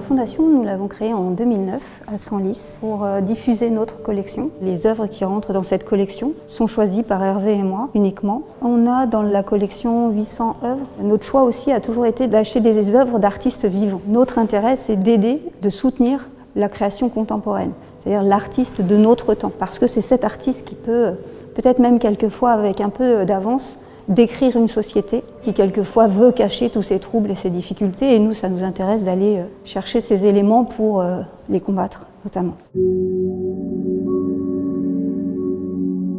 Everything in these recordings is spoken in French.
La fondation, nous l'avons créée en 2009 à Senlis pour diffuser notre collection. Les œuvres qui rentrent dans cette collection sont choisies par Hervé et moi uniquement. On a dans la collection 800 œuvres. Notre choix aussi a toujours été d'acheter des œuvres d'artistes vivants. Notre intérêt, c'est d'aider, de soutenir la création contemporaine, c'est-à-dire l'artiste de notre temps, parce que c'est cet artiste qui peut, peut-être même quelquefois avec un peu d'avance, décrire une société qui quelquefois veut cacher tous ses troubles et ses difficultés, et nous, ça nous intéresse d'aller chercher ces éléments pour les combattre, notamment.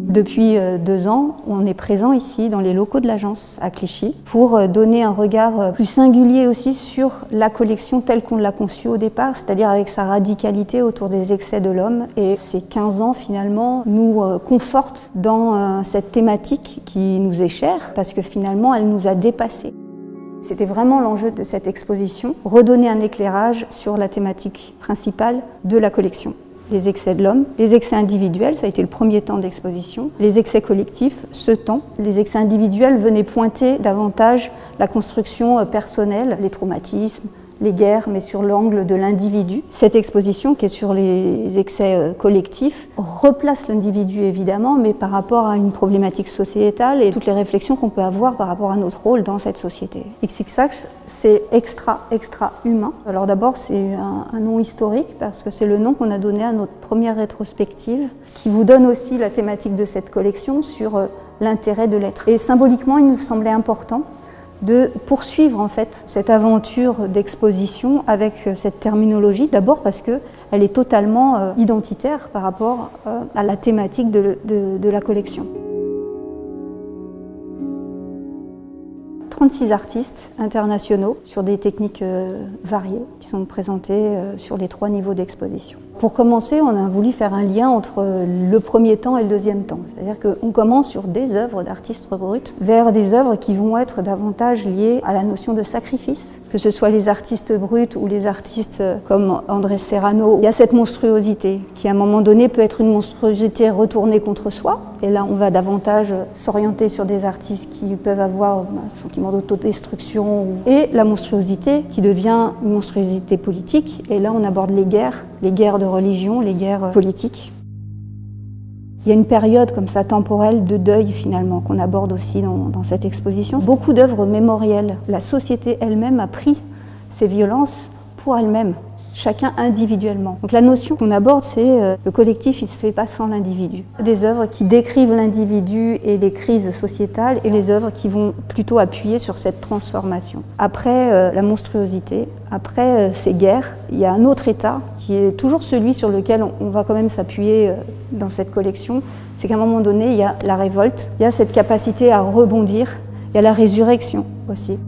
Depuis 2 ans, on est présent ici dans les locaux de l'agence à Clichy pour donner un regard plus singulier aussi sur la collection telle qu'on l'a conçue au départ, c'est-à-dire avec sa radicalité autour des excès de l'homme. Et ces 15 ans finalement nous confortent dans cette thématique qui nous est chère parce que finalement elle nous a dépassés. C'était vraiment l'enjeu de cette exposition, redonner un éclairage sur la thématique principale de la collection. Les excès de l'homme, les excès individuels, ça a été le premier temps d'exposition, les excès collectifs, ce temps. Les excès individuels venaient pointer davantage la construction personnelle, les traumatismes, les guerres, mais sur l'angle de l'individu. Cette exposition, qui est sur les excès collectifs, replace l'individu évidemment, mais par rapport à une problématique sociétale et toutes les réflexions qu'on peut avoir par rapport à notre rôle dans cette société. XXX, c'est extra humain. Alors d'abord, c'est un nom historique parce que c'est le nom qu'on a donné à notre première rétrospective, qui vous donne aussi la thématique de cette collection sur l'intérêt de l'être. Et symboliquement, il nous semblait important de poursuivre en fait cette aventure d'exposition avec cette terminologie, d'abord parce qu'elle est totalement identitaire par rapport à la thématique de la collection. 36 artistes internationaux sur des techniques variées qui sont présentés sur les 3 niveaux d'exposition. Pour commencer, on a voulu faire un lien entre le premier temps et le deuxième temps. C'est-à-dire qu'on commence sur des œuvres d'artistes bruts vers des œuvres qui vont être davantage liées à la notion de sacrifice. Que ce soit les artistes bruts ou les artistes comme Andrés Serrano, il y a cette monstruosité qui à un moment donné peut être une monstruosité retournée contre soi. Et là, on va davantage s'orienter sur des artistes qui peuvent avoir un sentiment d'autodestruction et la monstruosité qui devient une monstruosité politique. Et là, on aborde les guerres de religion, les guerres politiques. Il y a une période comme ça temporelle de deuil finalement qu'on aborde aussi dans cette exposition. Beaucoup d'œuvres mémorielles. La société elle-même a pris ces violences pour elle-même, chacun individuellement. Donc la notion qu'on aborde, c'est le collectif, il ne se fait pas sans l'individu. Des œuvres qui décrivent l'individu et les crises sociétales et les œuvres qui vont plutôt appuyer sur cette transformation. Après la monstruosité, après ces guerres, il y a un autre état qui est toujours celui sur lequel on va quand même s'appuyer dans cette collection, c'est qu'à un moment donné, il y a la révolte, il y a cette capacité à rebondir, il y a la résurrection aussi.